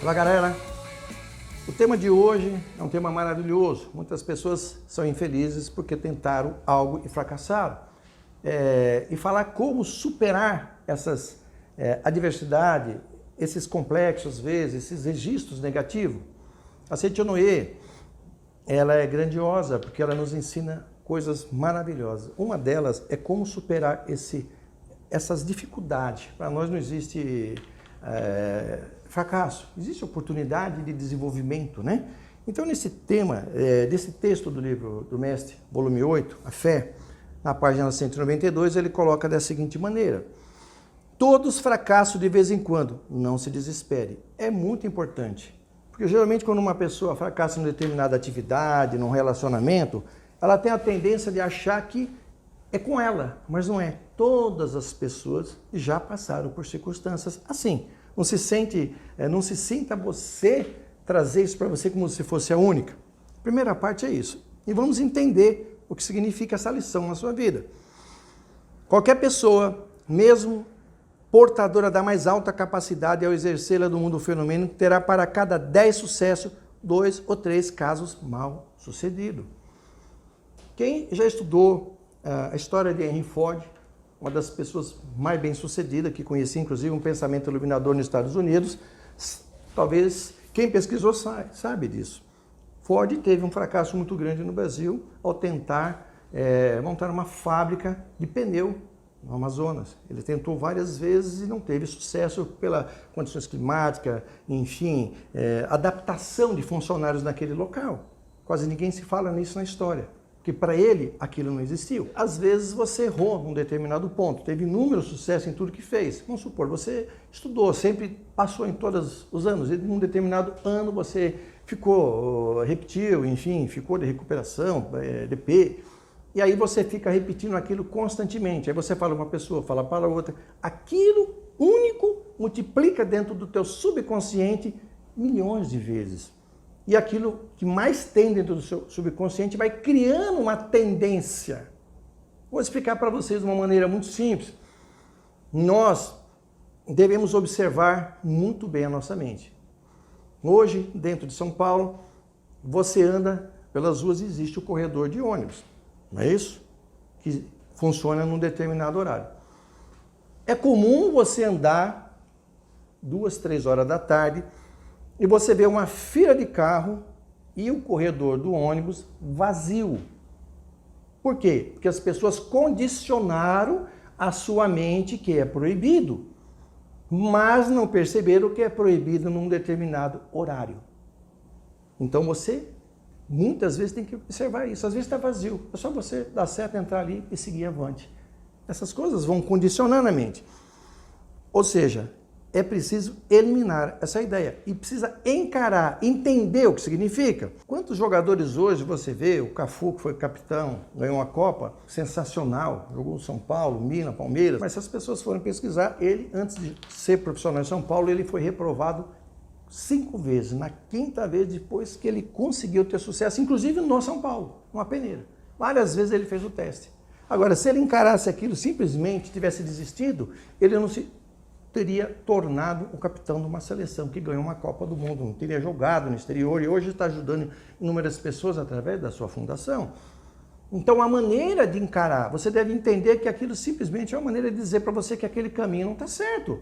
Olá, galera! O tema de hoje é um tema maravilhoso. Muitas pessoas são infelizes porque tentaram algo e fracassaram. E falar como superar essas adversidades, esses complexos, às vezes, esses registros negativos. A Seiti-Onoe, ela é grandiosa porque ela nos ensina coisas maravilhosas. Uma delas é como superar essas dificuldades. Para nós não existe fracasso, existe oportunidade de desenvolvimento, né? Então, nesse tema, desse texto do livro do Mestre, volume 8, A Fé, na página 192, ele coloca da seguinte maneira: todos fracassam de vez em quando, não se desespere. É muito importante, porque geralmente quando uma pessoa fracassa em determinada atividade, num relacionamento, ela tem a tendência de achar que é com ela, mas não é. Todas as pessoas já passaram por circunstâncias assim. Não se sinta você trazer isso para você como se fosse a única. A primeira parte é isso. E vamos entender o que significa essa lição na sua vida. Qualquer pessoa, mesmo portadora da mais alta capacidade ao exercê-la do mundo fenômeno, terá para cada 10 sucessos, 2 ou 3 casos mal sucedidos. Quem já estudou a história de Henry Ford, uma das pessoas mais bem-sucedidas, que conheci inclusive um pensamento iluminador nos Estados Unidos, talvez quem pesquisou sabe disso. Ford teve um fracasso muito grande no Brasil ao tentar montar uma fábrica de pneu no Amazonas. Ele tentou várias vezes e não teve sucesso pelas condições climáticas, enfim, adaptação de funcionários naquele local. Quase ninguém se fala nisso na história, porque para ele aquilo não existiu. Às vezes você errou num determinado ponto, teve inúmero sucesso em tudo que fez. Vamos supor, você estudou, sempre passou em todos os anos, e num determinado ano você repetiu, enfim, ficou de recuperação, DP, e aí você fica repetindo aquilo constantemente. Aí você fala uma pessoa, fala para outra, aquilo único multiplica dentro do teu subconsciente milhões de vezes. E aquilo que mais tem dentro do seu subconsciente vai criando uma tendência. Vou explicar para vocês de uma maneira muito simples. Nós devemos observar muito bem a nossa mente. Hoje, dentro de São Paulo, você anda pelas ruas e existe o corredor de ônibus. Não é isso? Que funciona num determinado horário. É comum você andar 2, 3 horas da tarde e você vê uma fila de carro e o corredor do ônibus vazio. Por quê? Porque as pessoas condicionaram a sua mente que é proibido, mas não perceberam que é proibido num determinado horário. Então você, muitas vezes, tem que observar isso. Às vezes está vazio, é só você dar certo, entrar ali e seguir avante. Essas coisas vão condicionando a mente. Ou seja, é preciso eliminar essa ideia e precisa encarar, entender o que significa. Quantos jogadores hoje você vê, o Cafu, que foi capitão, ganhou uma Copa, sensacional, jogou São Paulo, Minas, Palmeiras, mas se as pessoas forem pesquisar, ele, antes de ser profissional em São Paulo, ele foi reprovado 5 vezes, na 5ª vez depois que ele conseguiu ter sucesso, inclusive no São Paulo, numa peneira. Várias vezes ele fez o teste. Agora, se ele encarasse aquilo, simplesmente tivesse desistido, ele não se teria tornado o capitão de uma seleção que ganhou uma Copa do Mundo, não teria jogado no exterior e hoje está ajudando inúmeras pessoas através da sua fundação. Então, a maneira de encarar, você deve entender que aquilo simplesmente é uma maneira de dizer para você que aquele caminho não está certo.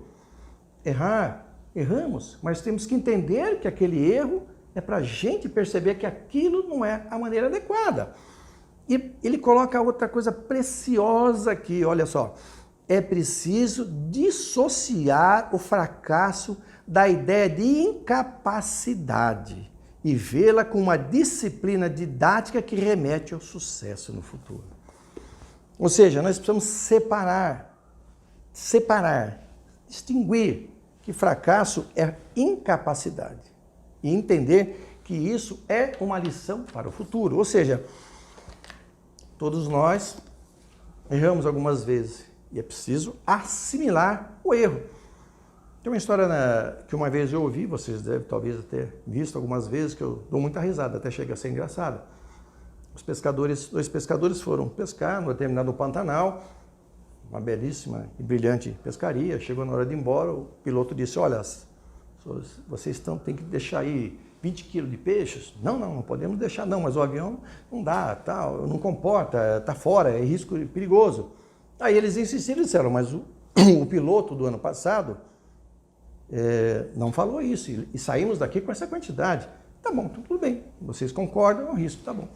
Erramos, mas temos que entender que aquele erro é para a gente perceber que aquilo não é a maneira adequada. E ele coloca outra coisa preciosa aqui, olha só. É preciso dissociar o fracasso da ideia de incapacidade e vê-la como uma disciplina didática que remete ao sucesso no futuro. Ou seja, nós precisamos separar, distinguir que fracasso é incapacidade e entender que isso é uma lição para o futuro. Ou seja, todos nós erramos algumas vezes. E é preciso assimilar o erro. Tem uma história que uma vez eu ouvi, vocês devem talvez ter visto algumas vezes, que eu dou muita risada, até chega a ser engraçada. Dois pescadores foram pescar no determinado Pantanal, uma belíssima e brilhante pescaria. Chegou na hora de ir embora, o piloto disse, olha, vocês têm que deixar aí 20 quilos de peixes? Não podemos deixar não, mas o avião não dá, não comporta, está fora, é risco perigoso. Aí eles insistiram e disseram, mas o piloto do ano passado não falou isso, e saímos daqui com essa quantidade. Tá bom, então tudo bem, vocês concordam, é um risco, tá bom.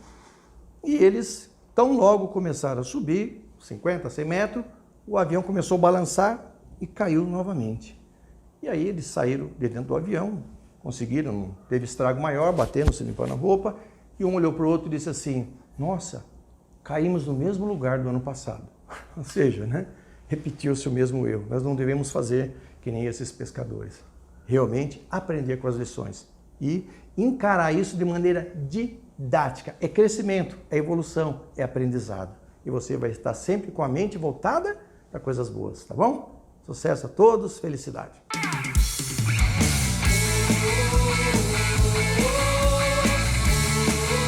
E eles, tão logo começaram a subir, 50, 100 metros, o avião começou a balançar e caiu novamente. E aí eles saíram de dentro do avião, conseguiram, não teve estrago maior, batendo, se limpando a roupa, e um olhou para o outro e disse assim, nossa, caímos no mesmo lugar do ano passado. Ou seja, né, repetiu-se o mesmo erro. Nós não devemos fazer que nem esses pescadores. Realmente aprender com as lições e encarar isso de maneira didática. É crescimento, é evolução, é aprendizado. E você vai estar sempre com a mente voltada para coisas boas, tá bom? Sucesso a todos, felicidade!